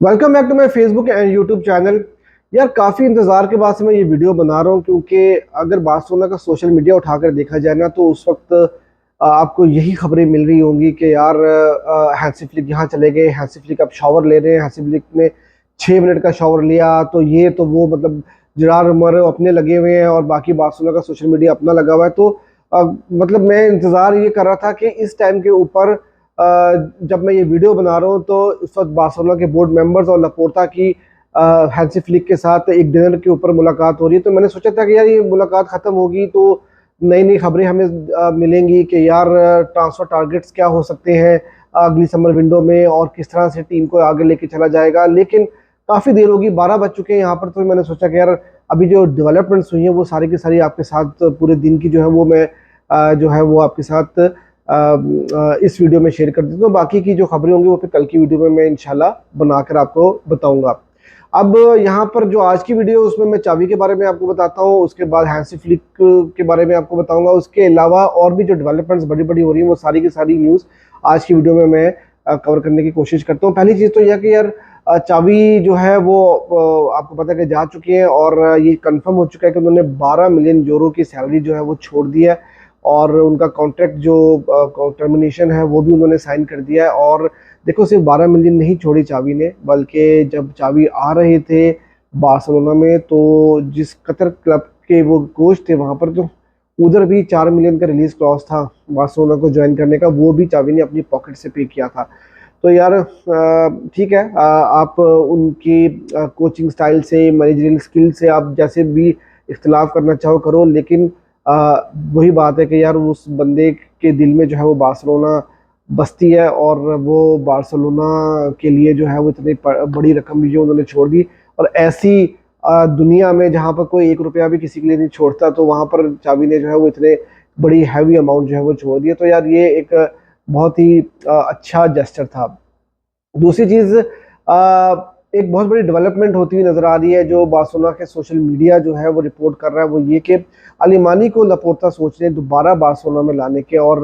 Welcome back to my Facebook and YouTube channel. यार काफ़ी इंतज़ार के बाद से मैं ये वीडियो बना रहा हूँ क्योंकि अगर बार्सिलोना का सोशल मीडिया उठाकर देखा जाए ना तो उस वक्त आपको यही खबरें मिल रही होंगी कि यार हैंसी फ्लिक यहाँ चले गए, हैंसी फ्लिक अब शावर ले रहे हैं, हैंसी फ्लिक ने 6 मिनट का शावर लिया तो ये तो वो मतलब जरार मरो अपने लगे हुए हैं और बाकी बार्सिलोना का सोशल मीडिया अपना लगा हुआ है। तो मतलब मैं इंतज़ार ये कर रहा था कि इस टाइम के ऊपर जब मैं ये वीडियो बना रहा हूँ तो इस वक्त बार्सिलोना के बोर्ड मेंबर्स और लपोर्टा की हैंसी फ्लिक के साथ एक डिनर के ऊपर मुलाकात हो रही है। तो मैंने सोचा था कि यार ये मुलाकात ख़त्म होगी तो नई नई खबरें हमें मिलेंगी कि यार ट्रांसफ़र टारगेट्स क्या हो सकते हैं अगली समर विंडो में और किस तरह से टीम को आगे लेके चला जाएगा। लेकिन काफ़ी देर होगी, 12 बज चुके हैं यहाँ पर। तो मैंने सोचा कि यार अभी जो डेवलपमेंट्स हुई हैं वो सारी की सारी आपके साथ पूरे दिन की जो है वो मैं जो है वो आपके साथ इस वीडियो में शेयर कर देता हूँ। बाकी की जो खबरें होंगी वो फिर कल की वीडियो में मैं इंशाल्लाह बनाकर आपको बताऊंगा। अब यहाँ पर जो आज की वीडियो उसमें मैं चाबी के बारे में आपको बताता हूँ, उसके बाद हैंसी फ्लिक के बारे में आपको बताऊंगा। उसके अलावा और भी जो डेवलपमेंट्स बड़ी बड़ी हो रही हैं वो सारी की सारी न्यूज़ आज की वीडियो में मैं कवर करने की कोशिश करता हूँ। पहली चीज़ तो यह कि यार चाबी जो है वो आपको पता है कि जा चुकी है और ये कंफर्म हो चुका है कि उन्होंने 12 मिलियन यूरो की सैलरी जो है वो छोड़ दी है और उनका कॉन्ट्रैक्ट जो टर्मिनेशन है वो भी उन्होंने साइन कर दिया है। और देखो सिर्फ 12 मिलियन नहीं छोड़ी चाबी ने, बल्कि जब चाबी आ रहे थे बार्सिलोना में तो जिस कतर क्लब के वो कोच थे वहाँ पर, तो उधर भी 4 मिलियन का रिलीज क्लॉज था बार्सिलोना को ज्वाइन करने का, वो भी चाबी ने अपनी पॉकेट से पे किया था। तो यार ठीक है, आप उनकी कोचिंग स्टाइल से मैनेजरियल स्किल से आप जैसे भी इख्तलाफ करना चाहो करो, लेकिन वही बात है कि यार उस बंदे के दिल में जो है वो बार्सिलोना बसती है और वो बार्सिलोना के लिए जो है वो इतनी बड़ी रकम भी जो उन्होंने छोड़ दी। और ऐसी दुनिया में जहाँ पर कोई 1 रुपया भी किसी के लिए नहीं छोड़ता, तो वहाँ पर चाबी ने जो है वो इतने बड़ी हैवी अमाउंट जो है वो छोड़ दिया। तो यार ये एक बहुत ही अच्छा जेस्चर था। दूसरी चीज़, एक बहुत बड़ी डेवलपमेंट होती हुई नज़र आ रही है जो बार्सिलोना के सोशल मीडिया जो है वो रिपोर्ट कर रहा है, वो ये कि अलिमानी को लपोर्ता सोच रहे हैं दोबारा बार्सिलोना में लाने के। और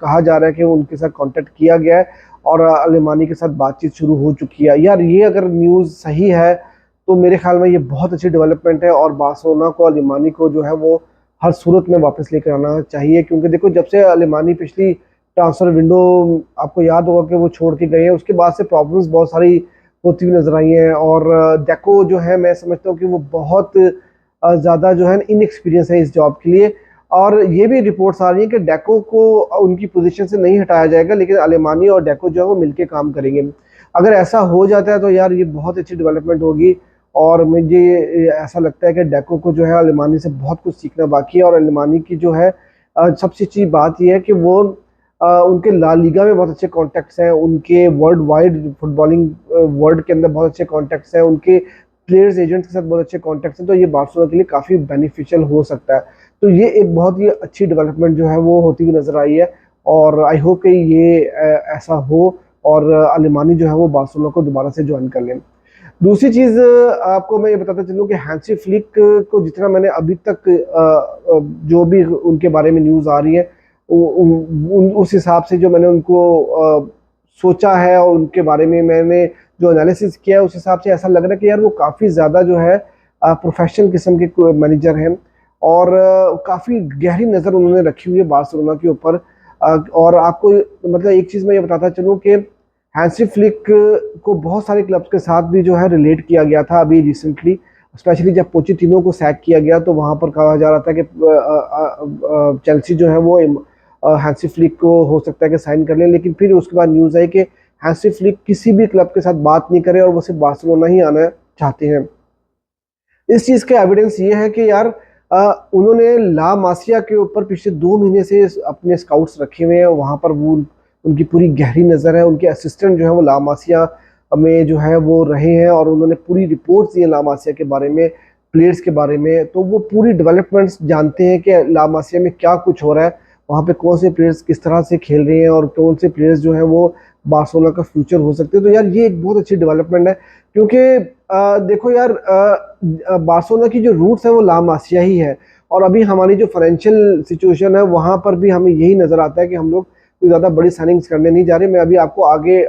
कहा जा रहा है कि उनके साथ कांटेक्ट किया गया है और अलिमानी के साथ बातचीत शुरू हो चुकी है। यार ये अगर न्यूज़ सही है तो मेरे ख्याल में ये बहुत अच्छी डेवलपमेंट है और बार्सिलोना को अलिमानी को जो है वो हर सूरत में वापस लेकर आना चाहिए। क्योंकि देखो जब से अलिमानी पिछली ट्रांसफर विंडो आपको याद होगा कि वो छोड़ के गए हैं, उसके बाद से प्रॉब्लम्स बहुत सारी होती हुई नजर आई हैं। और डेको जो है मैं समझता हूँ कि वो बहुत ज़्यादा जो है इनएक्सपीरियंस है इस जॉब के लिए। और ये भी रिपोर्ट्स आ रही हैं कि डेको को उनकी पोजीशन से नहीं हटाया जाएगा, लेकिन अलेमानी और डेको जो है वो मिलके काम करेंगे। अगर ऐसा हो जाता है तो यार ये बहुत अच्छी डेवलपमेंट होगी और मुझे ऐसा लगता है कि डेको को जो है अलेमानी से बहुत कुछ सीखना बाकी है। और अलेमानी की जो है सबसे अच्छी बात यह है कि वो उनके ला लीगा में बहुत अच्छे कॉन्टैक्ट्स हैं, उनके वर्ल्ड वाइड फुटबॉलिंग वर्ल्ड के अंदर बहुत अच्छे कॉन्टैक्ट्स हैं, उनके प्लेयर्स एजेंट्स के साथ बहुत अच्छे कॉन्टैक्ट्स हैं। तो ये बार्सिलोना के लिए काफ़ी बेनिफिशियल हो सकता है। तो ये एक बहुत ही अच्छी डेवलपमेंट जो है वो होती हुई नज़र आई है और आई होप कि ये ऐसा हो और अलिमानी जो है वो बार्सिलोना को दोबारा से ज्वाइन कर लें। दूसरी चीज़ आपको मैं ये बताता चलूँ कि हैंसी फ्लिक को जितना मैंने अभी तक जो भी उनके बारे में न्यूज़ आ रही है उस हिसाब से जो मैंने उनको सोचा है और उनके बारे में मैंने जो एनालिसिस किया है उस हिसाब से ऐसा लग रहा है कि यार वो काफ़ी ज़्यादा जो है प्रोफेशनल किस्म के मैनेजर हैं और काफ़ी गहरी नज़र उन्होंने रखी हुई है बार्सिलोना के ऊपर। और आपको मतलब एक चीज़ मैं ये बताता चलूँ कि हैंसी फ्लिक को बहुत सारे क्लब्स के साथ भी जो है रिलेट किया गया था अभी रिसेंटली, स्पेशली जब पोचेटिनो को सैक किया गया तो वहाँ पर कहा जा रहा था कि चेल्सी जो है वो हैंसी फ्लिक को हो सकता है कि साइन कर लें। लेकिन फिर उसके बाद न्यूज़ आई कि हैंसी फ्लिक किसी भी क्लब के साथ बात नहीं करे और वो सिर्फ बार्सिलोना ही आना चाहते हैं। इस चीज़ का एविडेंस ये है कि यार उन्होंने ला मासिया के ऊपर पिछले 2 महीने से अपने स्काउट्स रखे हुए हैं, वहाँ पर वो उनकी पूरी गहरी नज़र है। उनके असिस्टेंट जो है वो ला मासिया में जो है वो रहे हैं और उन्होंने पूरी रिपोर्ट्स दी हैं ला मासिया के बारे में, प्लेयर्स के बारे में। तो वो पूरी डेवलपमेंट्स जानते हैं कि ला मासिया में क्या कुछ हो रहा है, वहाँ पे कौन से प्लेयर्स किस तरह से खेल रहे हैं और कौन से प्लेयर्स जो हैं वो बार्सिलोना का फ्यूचर हो सकते हैं। तो यार ये एक बहुत अच्छी डेवलपमेंट है क्योंकि देखो यार बार्सिलोना की जो रूट्स है वो ला मासिया ही है और अभी हमारी जो फाइनेंशियल सिचुएशन है वहाँ पर भी हमें यही नज़र आता है कि हम लोग कोई ज़्यादा बड़ी साइनिंग्स करने नहीं जा रहे। मैं अभी आपको आगे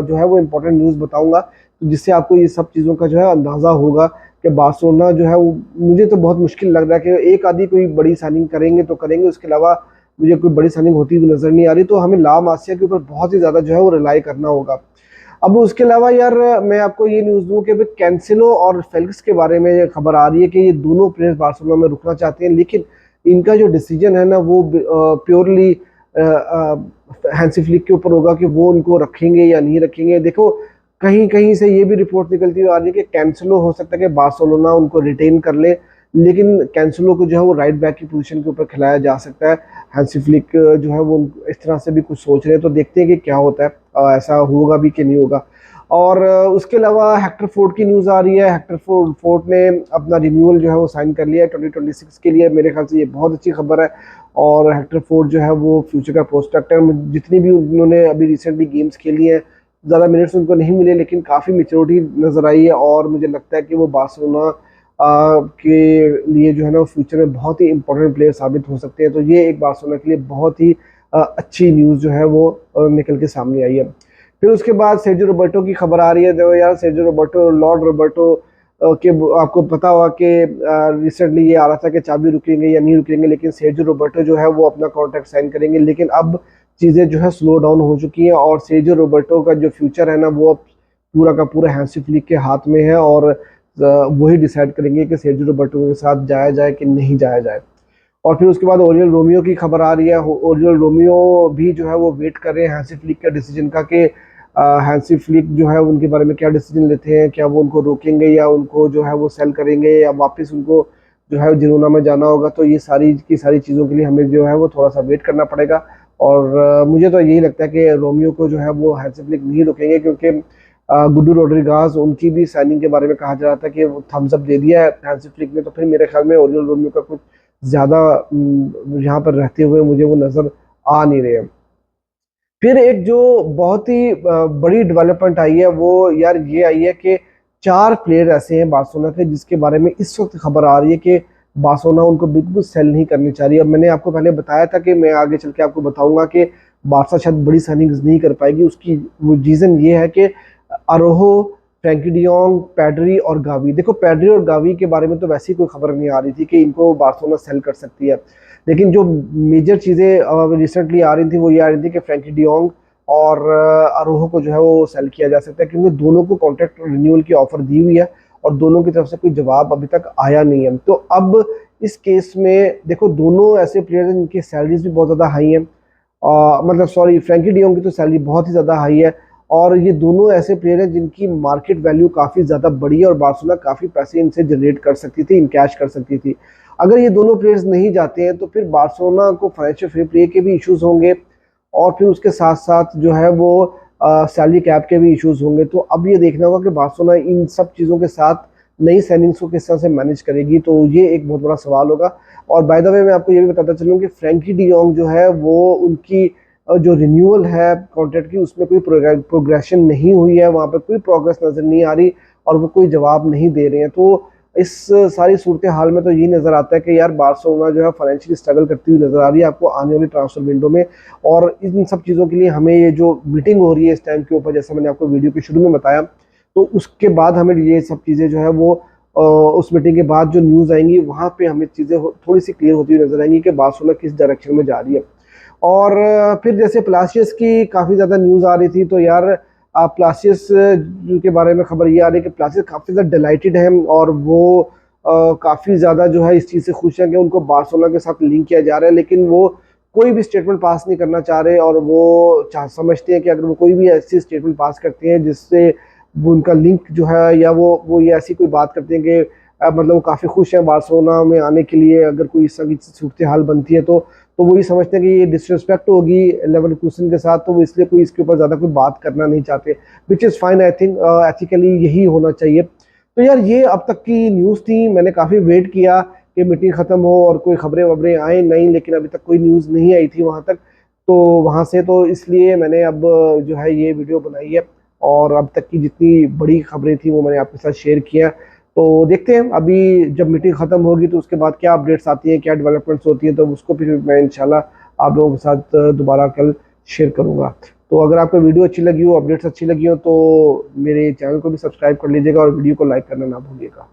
जो है वो इम्पोर्टेंट न्यूज़ बताऊंगा तो जिससे आपको ये सब चीज़ों का जो है अंदाज़ा होगा कि बार्सिलोना जो है वो, मुझे तो बहुत मुश्किल लग रहा है कि एक आधी कोई बड़ी साइनिंग करेंगे तो करेंगे, उसके अलावा मुझे कोई बड़ी साइनिंग होती हुई नज़र नहीं आ रही। तो हमें ला मासिया के ऊपर बहुत ही ज़्यादा जो है वो रिलाई करना होगा। अब उसके अलावा यार मैं आपको ये न्यूज़ दूँ कि अभी कैंसेलो और फेलिक्स के बारे में खबर आ रही है कि ये दोनों प्लेयर्स बार्सिलोना में रुकना चाहते हैं, लेकिन इनका जो डिसीजन है ना वो प्योरली हैंसी फ्लिक के ऊपर होगा कि वो उनको रखेंगे या नहीं रखेंगे। देखो कहीं कहीं से ये भी रिपोर्ट निकलती हुई आ रही है कि कैंसेलो हो सकता है कि बार्सिलोना उनको रिटेन कर ले, लेकिन कैंसेलो को जो है वो राइट बैक की पोजीशन के ऊपर खिलाया जा सकता है। हैंसी फ्लिक जो है वो इस तरह से भी कुछ सोच रहे हैं, तो देखते हैं कि क्या होता है, ऐसा होगा भी कि नहीं होगा। और उसके अलावा हेक्टर फोर्ड की न्यूज़ आ रही है। हेक्टर फोर्ड ने अपना रिन्यूअल जो है वो साइन कर लिया है 2026 के लिए। मेरे ख्याल से ये बहुत अच्छी खबर है। और हेक्टर फोर्ड जो है वो फ्यूचर का प्रोस्पेक्ट है। जितनी भी उन्होंने अभी रिसेंटली गेम्स खेली हैं, ज़्यादा मिनट्स उनको नहीं मिले, लेकिन काफ़ी मेच्योरिटी नज़र आई है और मुझे लगता है कि वो बार्सिलोना के लिए जो है ना फ्यूचर में बहुत ही इंपॉर्टेंट प्लेयर साबित हो सकते हैं। तो ये एक बार्सिलोना के लिए बहुत ही अच्छी न्यूज़ जो है वो निकल के सामने आई है। फिर उसके बाद सेर्जियो रोबर्टो की खबर आ रही है। देखो यार, सेर्जियो रोबर्टो, लॉर्ड रोबर्टो के आपको पता होगा कि रिसेंटली ये आ रहा था कि चाबी रुकेंगे या नहीं रुकेंगे, लेकिन सेर्जियो रोबर्टो जो है वो अपना कॉन्ट्रैक्ट साइन करेंगे। लेकिन अब चीज़ें जो है स्लो डाउन हो चुकी हैं और सेर्जियो रोबर्टो का जो फ्यूचर है ना वो अब पूरा का पूरा हैंसी फ्लिक के हाथ में है और वही डिसाइड करेंगे कि सेर्जियो रोबर्टो के साथ जाया जाए कि नहीं जाया जाए। और फिर उसके बाद ओरियल रोमियो की खबर आ रही है। ओरियल रोमियो भी जो है वो वेट कर रहे हैं हैंसी फ्लिक के डिसीजन का कि हैंसी फ्लिक जो है उनके बारे में क्या डिसीजन लेते हैं, क्या वो उनको रोकेंगे या उनको जो है वो सेल करेंगे या वापस उनको जो है जिरोना में जाना होगा। तो ये सारी की सारी चीज़ों के लिए हमें जो है वो थोड़ा सा वेट करना पड़ेगा। और मुझे तो यही लगता है कि रोमियो को जो है वो हैंसी फ्लिक नहीं रोकेंगे, क्योंकि गुड्डू रोड्रिगाज उनकी भी साइनिंग के बारे में कहा जा रहा था कि थम्स अप दे दिया है हैंसी फ्लिक ने। तो फिर मेरे ख्याल में ओरियल रोमियो का कुछ ज़्यादा यहाँ पर रहते हुए मुझे वो नज़र आ नहीं रहे हैं। फिर एक जो बहुत ही बड़ी डेवलपमेंट आई है वो यार ये आई है कि 4 प्लेयर ऐसे हैं बार्सिलोना के जिसके बारे में इस वक्त खबर आ रही है कि बार्सिलोना उनको बिल्कुल सेल नहीं करनी चाह रही है। अब मैंने आपको पहले बताया था कि मैं आगे चल के आपको बताऊंगा कि बार्सा शायद बड़ी साइनिंग्स नहीं कर पाएगी। उसकी वो रीज़न ये है कि अरोहो, फ्रैंकी डियोंग, पैड्री और गावी। देखो पैड्री और गावी के बारे में तो वैसे ही कोई खबर नहीं आ रही थी कि इनको बार्सिलोना सेल कर सकती है, लेकिन जो मेजर चीज़ें रिसेंटली आ रही थी वो ये आ रही थी कि फ्रैंकी डियोंग और अरोहो को जो है वो सेल किया जा सकता है, क्योंकि दोनों को कॉन्ट्रैक्ट रिन्यूअल की ऑफर दी हुई है और दोनों की तरफ से कोई जवाब अभी तक आया नहीं है। तो अब इस केस में देखो दोनों ऐसे प्लेयर हैं जिनकी सैलरीज भी बहुत ज़्यादा हाई हैं। मतलब सॉरी, फ्रैंकी डियोंग की तो सैलरी बहुत ही ज़्यादा हाई है और ये दोनों ऐसे प्लेयर हैं जिनकी मार्केट वैल्यू काफ़ी ज़्यादा बड़ी है और बार्सिलोना काफ़ी पैसे इनसे जनरेट कर सकती थी, इन कैश कर सकती थी। अगर ये दोनों प्लेयर्स नहीं जाते हैं तो फिर बार्सिलोना को फाइनेंशियल फेयर प्ले के भी इश्यूज होंगे और फिर उसके साथ साथ जो है वो सैलरी कैप के भी इश्यूज होंगे। तो अब ये देखना होगा कि बार्सिलोना इन सब चीज़ों के साथ नई साइनिंग्स को किस तरह से मैनेज करेगी, तो ये एक बहुत बड़ा सवाल होगा। और बाय द वे मैं आपको ये भी बताता चलूँ कि फ्रैंकी डियोंग जो है वो उनकी जो रिन्यूअल है कॉन्ट्रैक्ट की उसमें कोई प्रोग्रेशन नहीं हुई है, वहाँ पर कोई प्रोग्रेस नज़र नहीं आ रही और वो कोई जवाब नहीं दे रहे हैं। तो इस सारी सूरत हाल में तो ये नज़र आता है कि यार बार्सिलोना जो है फाइनेंशियली स्ट्रगल करती हुई नज़र आ रही है आपको आने वाली ट्रांसफर विंडो में। और इन सब चीज़ों के लिए हमें ये जो मीटिंग हो रही है इस टाइम के ऊपर, जैसे मैंने आपको वीडियो के शुरू में बताया, तो उसके बाद हमें ये सब चीज़ें जो है वो उस मीटिंग के बाद जो न्यूज़ आएंगी वहाँ पे हमें चीज़ें थोड़ी सी क्लियर होती हुई नजर आएंगी कि बार्सिलोना किस डायरेक्शन में जा रही है। और फिर जैसे प्लासियस की काफ़ी ज़्यादा न्यूज़ आ रही थी, तो यार प्लासियस के बारे में खबर ये आ रही है कि प्लासियस काफ़ी ज़्यादा डिलाइटेड है और वो काफ़ी ज़्यादा जो है इस चीज़ से खुश हैं कि उनको बार्सिलोना के साथ लिंक किया जा रहा है, लेकिन वो कोई भी स्टेटमेंट पास नहीं करना चाह रहे और वो समझते हैं कि अगर वो कोई भी ऐसी स्टेटमेंट पास करते हैं जिससे वो उनका लिंक जो है या वो ये ऐसी कोई बात करते हैं कि मतलब वो काफ़ी खुश हैं बार्सिलोना में आने के लिए, अगर कोई इस तरह की सूरत हाल बनती है तो वो ये समझते हैं कि ये डिसरिस्पेक्ट होगी लेवरकुसन के साथ, तो वो इसलिए कोई इसके ऊपर ज़्यादा कोई बात करना नहीं चाहते, which is fine. I think ethically यही होना चाहिए। तो यार ये अब तक की न्यूज़ थी। मैंने काफ़ी वेट किया कि मीटिंग ख़त्म हो और कोई खबरें वबरें आए नहीं, लेकिन अभी तक कोई न्यूज़ नहीं आई थी वहाँ तक, तो वहाँ से तो इसलिए मैंने अब जो है ये वीडियो बनाई है और अब तक की जितनी बड़ी खबरें थी वो मैंने आपके साथ शेयर किया। तो देखते हैं अभी जब मीटिंग ख़त्म होगी तो उसके बाद क्या अपडेट्स आती हैं, क्या डेवलपमेंट्स होती हैं, तो उसको फिर मैं इंशाल्लाह आप लोगों के साथ दोबारा कल शेयर करूँगा। तो अगर आपको वीडियो अच्छी लगी हो, अपडेट्स अच्छी लगी हो, तो मेरे चैनल को भी सब्सक्राइब कर लीजिएगा और वीडियो को लाइक करना ना भूलिएगा।